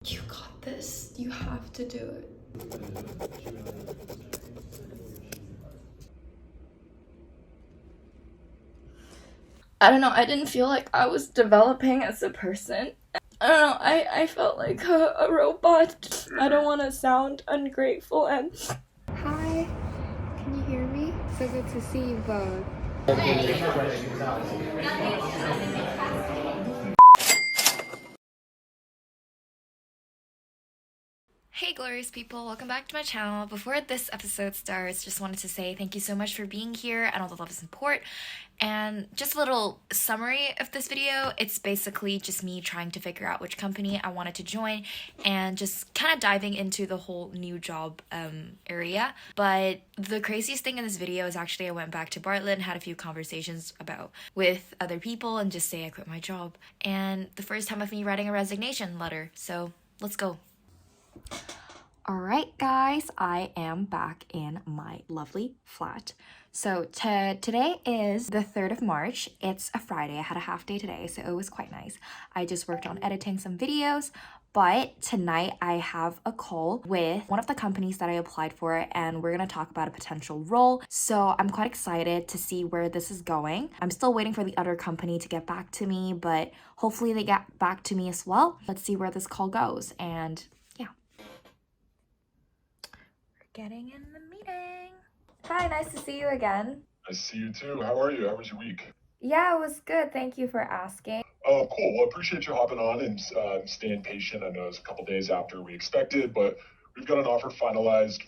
You got this. You have to do it. I don't know, I didn't feel like I was developing as a person. I don't know, I felt like a robot. I don't want to sound ungrateful and... Hi, can you hear me? So good to see you both. Hey glorious people, welcome back to my channel. Before this episode starts, just wanted to say thank you so much for being here and all the love and support. And just a little summary of this video, it's basically just me trying to figure out which company I wanted to join and just kind of diving into the whole new job area. But the craziest thing in this video is actually I went back to Bartlett and had a few conversations with other people and just say I quit my job. And the first time of me writing a resignation letter, so let's go. Alright guys, I am back in my lovely flat. So today is the 3rd of March. It's a Friday. I had a half day today, so it was quite nice. I just worked on editing some videos, but tonight I have a call with one of the companies that I applied for and we're going to talk about a potential role. So I'm quite excited to see where this is going. I'm still waiting for the other company to get back to me, but hopefully they get back to me as well. Let's see where this call goes and getting in the meeting. Hi, nice to see you again. Nice to see you too. How are you? How was your week? Yeah, it was good. Thank you for asking. Oh, cool. Well, appreciate you hopping on and staying patient. I know it was a couple days after we expected, but we've got an offer finalized.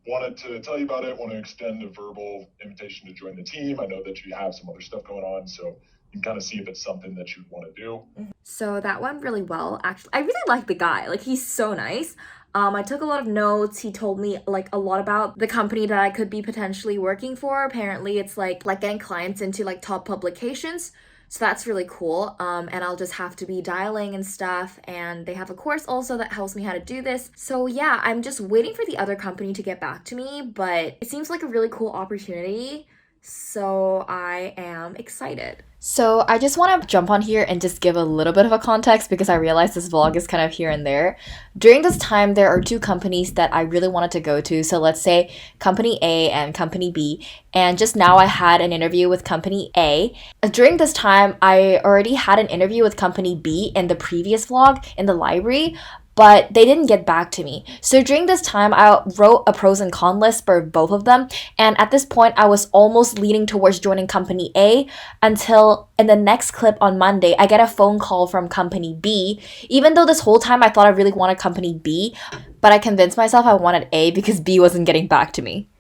Wanted to tell you about it. Want to extend a verbal invitation to join the team. I know that you have some other stuff going on, so you can kind of see if it's something that you'd want to do. So that went really well, actually. I really like the guy. Like, he's so nice. I took a lot of notes. He told me like a lot about the company that I could be potentially working for. Apparently it's like getting clients into like top publications. So that's really cool. And I'll just have to be dialing and stuff. And they have a course also that helps me how to do this. So yeah, I'm just waiting for the other company to get back to me, but it seems like a really cool opportunity. So I am excited. So I just want to jump on here and just give a little bit of a context because I realize this vlog is kind of here and there. During this time, there are two companies that I really wanted to go to. So let's say company A and company B. And just now I had an interview with company A. During this time, I already had an interview with company B in the previous vlog in the library, but they didn't get back to me. So during this time, I wrote a pros and cons list for both of them. And at this point, I was almost leaning towards joining company A until in the next clip on Monday, I get a phone call from company B. Even though this whole time I thought I really wanted company B, but I convinced myself I wanted A because B wasn't getting back to me.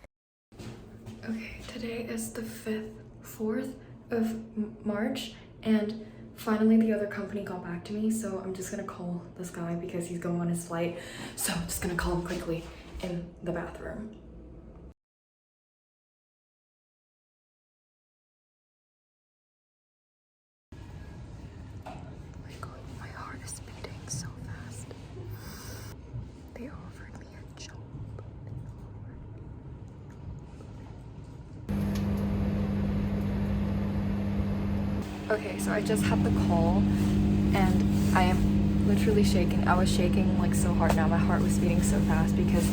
Okay, today is the 4th of March and finally the other company got back to me, so I'm just gonna call this guy because he's going on his flight. So I'm just gonna call him quickly in the bathroom. Oh my god, my heart is beating so fast. They offered me a job. Okay, so I just had the call and I am literally shaking. I was shaking like so hard now. My heart was beating so fast because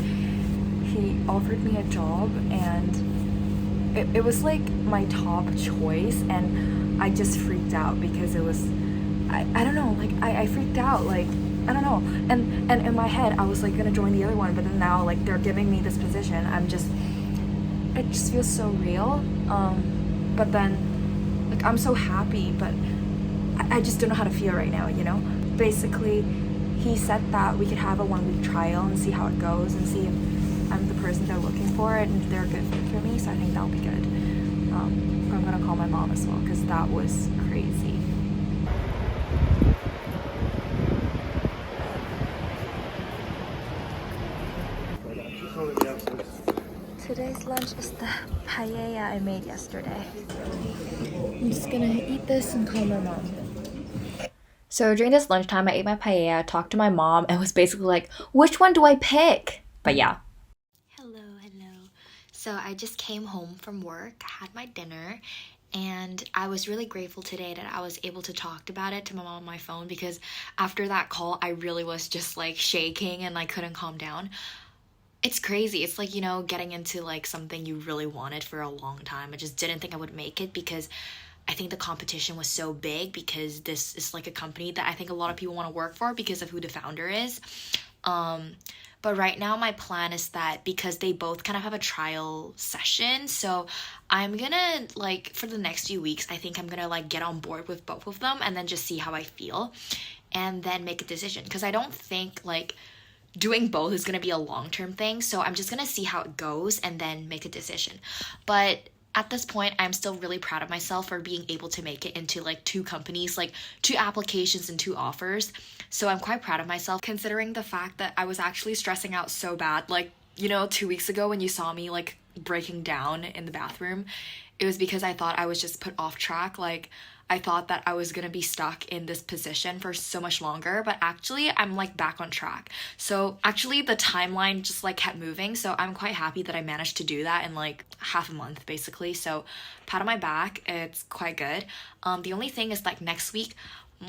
he offered me a job and it was like my top choice and I just freaked out because it was, I don't know, like I freaked out, like, I don't know. And in my head, I was like gonna join the other one, but then now like they're giving me this position. It just feels so real. But then, like, I'm so happy, but I just don't know how to feel right now, you know? Basically, he said that we could have a 1-week trial and see how it goes and see if I'm the person they're looking for and if they're a good fit for me, so I think that'll be good. I'm gonna call my mom as well, because that was crazy. Today's lunch is the paella I made yesterday. I'm just gonna eat this and call my mom. So during this lunchtime, I ate my paella, talked to my mom, and was basically like, which one do I pick? But yeah. Hello. So I just came home from work, had my dinner, And I was really grateful today that I was able to talk about it to my mom on my phone, because after that call, I really was just like shaking and I couldn't calm down. It's crazy. It's like, getting into like something you really wanted for a long time. I just didn't think I would make it, because I think the competition was so big, because this is like a company that I think a lot of people want to work for because of who the founder is. But right now my plan is that, because they both kind of have a trial session, so I'm gonna like, for the next few weeks, I think I'm gonna like get on board with both of them and then just see how I feel and then make a decision, because I don't think like doing both is gonna be a long-term thing. So I'm just gonna see how it goes and then make a decision. But at this point, I'm still really proud of myself for being able to make it into like 2 companies, like 2 applications and 2 offers. So I'm quite proud of myself, considering the fact that I was actually stressing out so bad. Like, 2 weeks ago when you saw me like breaking down in the bathroom, it was because I thought I was just put off track. Like, I thought that I was gonna be stuck in this position for so much longer, but actually I'm like back on track. So actually the timeline just like kept moving, so I'm quite happy that I managed to do that in like half a month basically. So pat on my back, it's quite good. The only thing is like next week,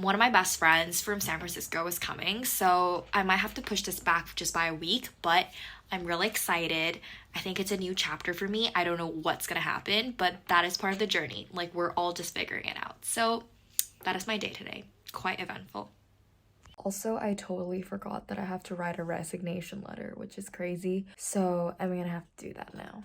one of my best friends from San Francisco is coming, so I might have to push this back just by a week, but I'm really excited. I think it's a new chapter for me. I don't know what's gonna happen, but that is part of the journey. Like, we're all just figuring it out. So that is my day today. Quite eventful. Also, I totally forgot that I have to write a resignation letter, which is crazy. So I'm gonna have to do that now.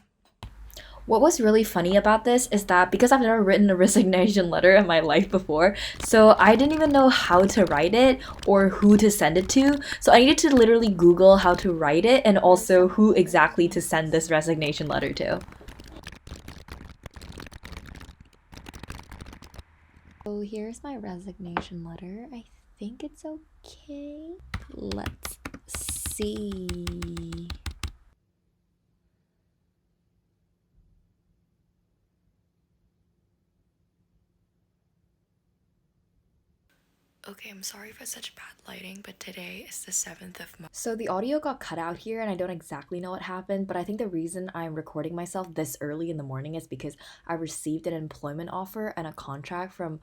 What was really funny about this is that, because I've never written a resignation letter in my life before, so I didn't even know how to write it or who to send it to. So I needed to literally Google how to write it and also who exactly to send this resignation letter to. So here's my resignation letter. I think it's okay. Let's see. Okay, I'm sorry for such bad lighting, but today is the 7th of March. So the audio got cut out here and I don't exactly know what happened, but I think the reason I'm recording myself this early in the morning is because I received an employment offer and a contract from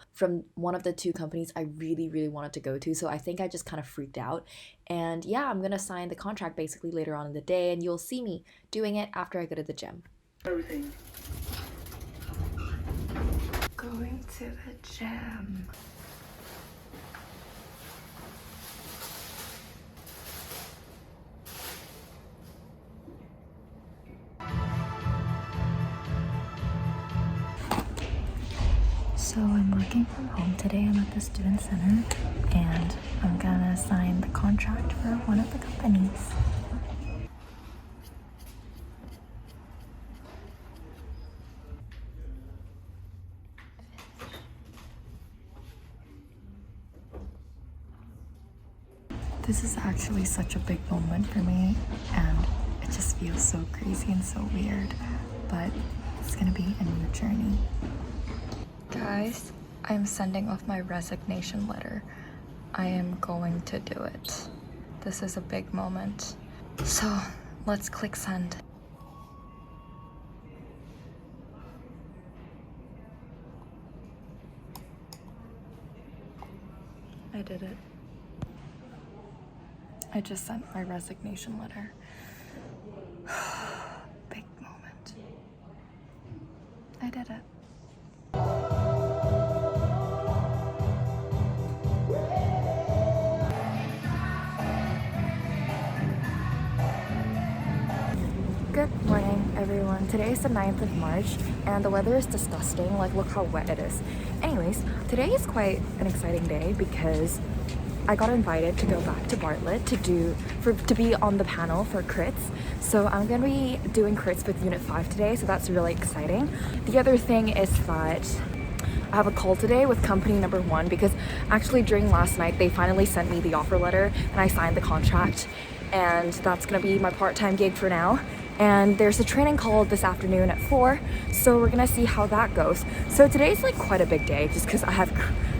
one of the 2 companies I really, really wanted to go to. So I think I just kind of freaked out. And yeah, I'm gonna sign the contract basically later on in the day, and you'll see me doing it after I go to the gym. Everything. Going to the gym. So I'm working from home today. I'm at the student center and I'm gonna sign the contract for one of the companies. This is actually such a big moment for me, and it just feels so crazy and so weird, but it's gonna be a new journey. Guys, I'm sending off my resignation letter. I am going to do it. This is a big moment. So let's click send. I did it. I just sent my resignation letter. Big moment. I did it. Good morning, everyone. Today is the 9th of March, and the weather is disgusting. Like, look how wet it is. Anyways, today is quite an exciting day because I got invited to go back to Bartlett to be on the panel for crits. So I'm gonna be doing crits with Unit 5 today, so that's really exciting. The other thing is that I have a call today with company number 1 because actually during last night they finally sent me the offer letter and I signed the contract, and that's gonna be my part-time gig for now. And there's a training call this afternoon at 4, so we're gonna see how that goes. So today's like quite a big day just because I have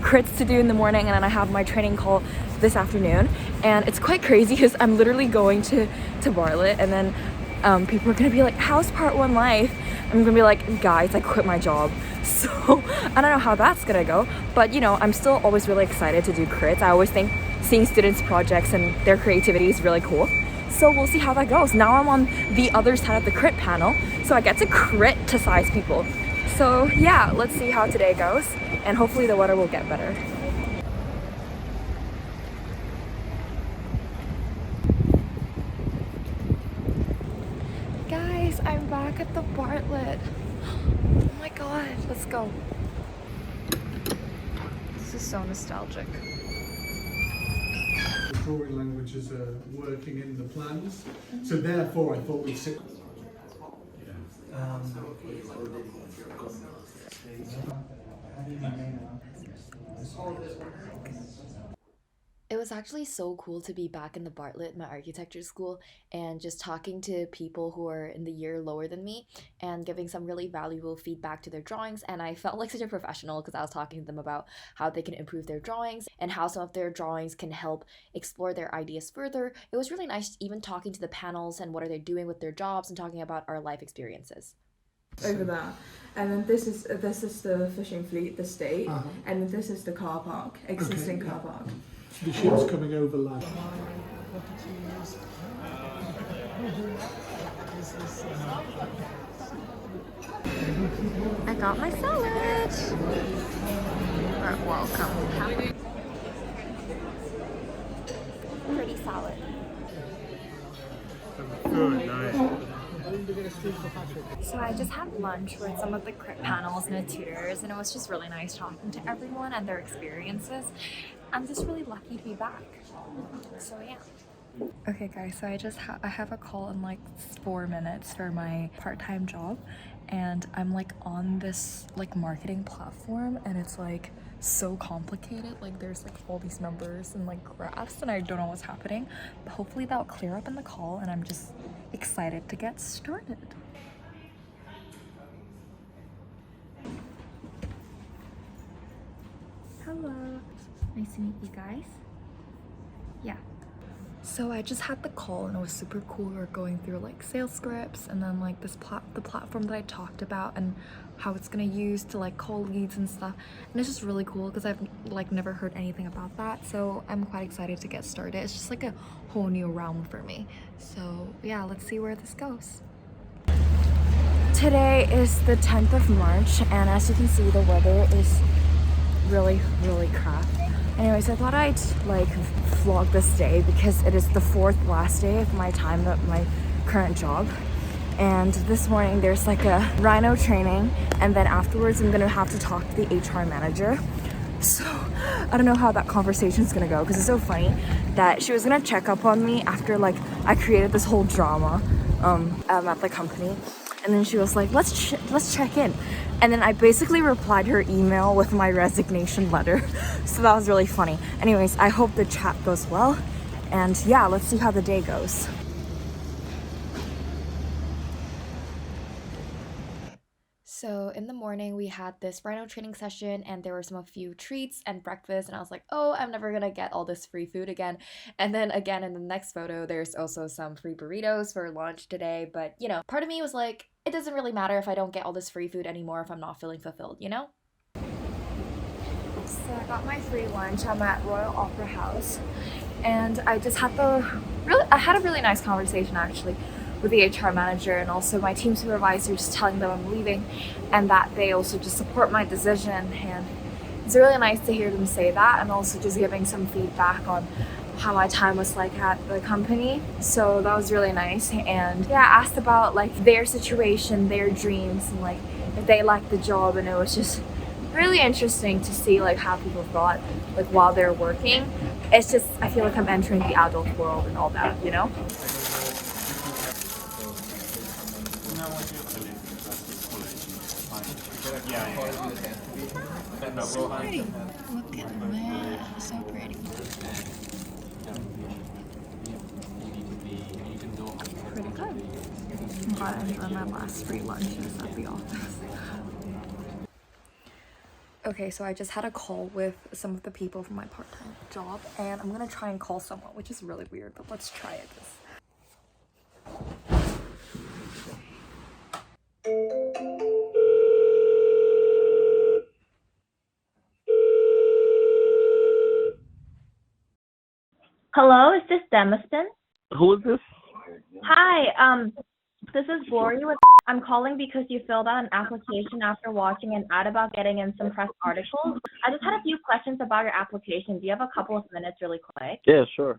crits to do in the morning and then I have my training call this afternoon. And it's quite crazy because I'm literally going to Bartlett and then people are gonna be like, how's part one life? I'm gonna be like, guys, I quit my job. So I don't know how that's gonna go, but you know, I'm still always really excited to do crits. I always think seeing students' projects and their creativity is really cool. So we'll see how that goes. Now I'm on the other side of the crit panel, so I get to criticize people. So yeah, let's see how today goes, and hopefully the weather will get better. Guys, I'm back at the Bartlett. Oh my god, let's go. This is so nostalgic. The drawing languages are working in the plans, so therefore I thought we'd sit. It was actually so cool to be back in the Bartlett, my architecture school, and just talking to people who are in the year lower than me and giving some really valuable feedback to their drawings. And I felt like such a professional because I was talking to them about how they can improve their drawings and how some of their drawings can help explore their ideas further. It was really nice even talking to the panels and what are they doing with their jobs and talking about our life experiences. Over there, and then this is the fishing fleet, the state, and then this is the car park, existing car park. The ships coming over land. I got my salad. You're welcome. Pretty salad. Good, nice. So I just had lunch with some of the crit panels and the tutors, and it was just really nice talking to everyone and their experiences. I'm just really lucky to be back. So yeah. Okay guys, so I have a call in like 4 minutes for my part-time job, and I'm like on this like marketing platform, and it's like so complicated. Like there's like all these numbers and like graphs, and I don't know what's happening, but hopefully that'll clear up in the call, and I'm just excited to get started. Hello, nice to meet you guys. Yeah. So I just had the call and it was super cool. We were going through like sales scripts and then like the platform that I talked about and how it's gonna use to like call leads and stuff. And it's just really cool because I've like never heard anything about that. So I'm quite excited to get started. It's just like a whole new realm for me. So yeah, let's see where this goes. Today is the 10th of March, and as you can see, the weather is really crap. Anyways, I thought I'd like vlog this day because it is the 4th last day of my time at my current job. And this morning there's like a rhino training, and then afterwards I'm gonna have to talk to the HR manager. So I don't know how that conversation is gonna go because it's so funny that she was gonna check up on me after like I created this whole drama at the company. And then she was like, let's check in. And then I basically replied her email with my resignation letter. So that was really funny. Anyways, I hope the chat goes well. And yeah, let's see how the day goes. So in the morning we had this rhino training session, and there were a few treats and breakfast, and I was like, oh, I'm never gonna get all this free food again. And then again in the next photo there's also some free burritos for lunch today, but you know, part of me was like, it doesn't really matter if I don't get all this free food anymore if I'm not feeling fulfilled, you know? So I got my free lunch. I'm at Royal Opera House, and I just had I had a really nice conversation actually with the HR manager and also my team supervisors, telling them I'm leaving and that they also just support my decision. And it's really nice to hear them say that, and also just giving some feedback on how my time was like at the company. So that was really nice. And yeah, I asked about like their situation, their dreams, and like if they liked the job, and it was just really interesting to see like how people thought like while they're working. It's just, I feel like I'm entering the adult world and all that, you know? So pretty. Look at that. So pretty. Pretty good. I'm glad I enjoyed my last free lunches at the office. Okay, so I just had a call with some of the people from my part-time job, and I'm gonna try and call someone, which is really weird, but let's try it. Hello, is this Demiston? Who is this? Hi, this is Glory with I'm calling because you filled out an application after watching an ad about getting in some press articles. I just had a few questions about your application. Do you have a couple of minutes really quick? Yeah, sure.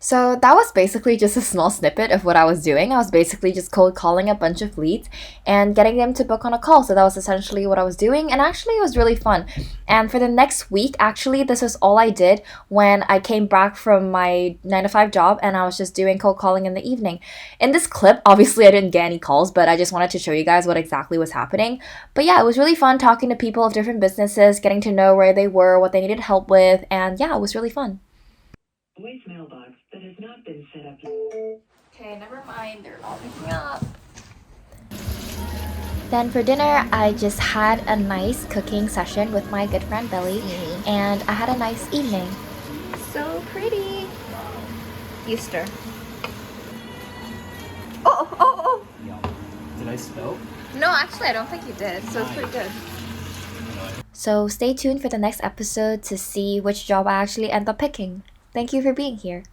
So that was basically just a small snippet of what I was doing. I was basically just cold calling a bunch of leads and getting them to book on a call. So that was essentially what I was doing. And actually, it was really fun. And for the next week, actually, this was all I did when I came back from my 9 to 5 job and I was just doing cold calling in the evening. In this clip, obviously, I didn't get any calls, but I just wanted to show you guys what exactly was happening. But yeah, it was really fun talking to people of different businesses, getting to know where they were, what they needed help with. And yeah, it was really fun. Voicemail box that has not been set up. Okay, never mind. They're all picking up. Then for dinner, I just had a nice cooking session with my good friend Billy, and I had a nice evening. So pretty. Easter. Oh. Did I spill? No, actually, I don't think you did. So it's pretty good. So stay tuned for the next episode to see which job I actually end up picking. Thank you for being here.